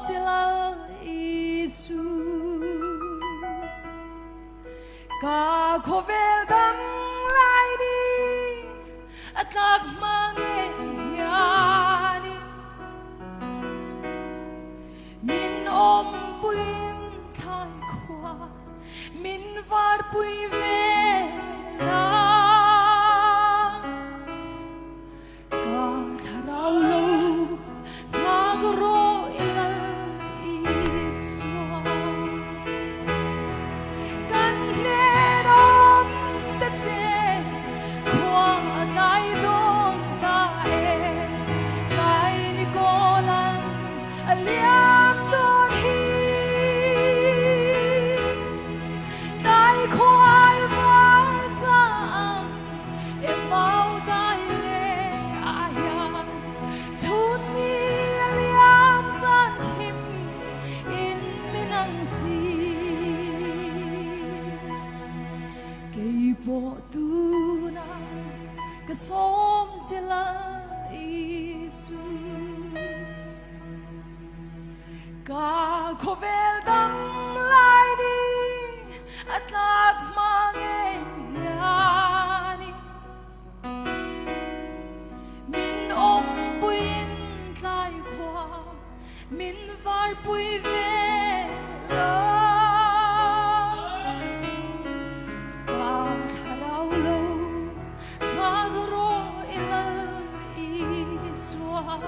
chỉ là Giêsu cả khổ về đắng lại đi các mang nghe đi min ôm buin thay khoa min var bui về la cả thao lâu nagro ilal iswa kan nerom te che khoa lai don ta e kai ni kolan aliam don hi kai khoai var sang e mau dai re aya chun ni aliam san thim in minang si kei po tu na ka som chela Giêsu cả khổ về đắm lại đi at lạc mang đi min ôm buin lại qua min var bui về la cả thao lâu magro ilal iswa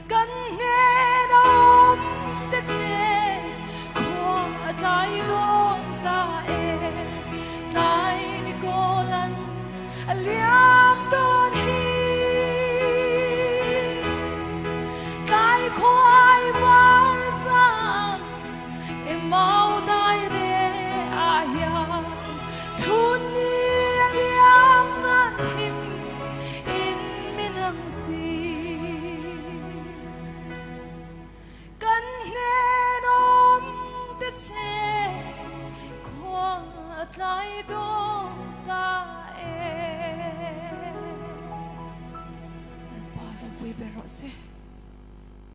kan nghe đom te che khoa tai don ta e tai ni kolan aliam don hi tai khoai var sang e mau dai re aya chun ni aliam san thim in minang si kan nghe đom te che khoa tai don ta e Padre, we bear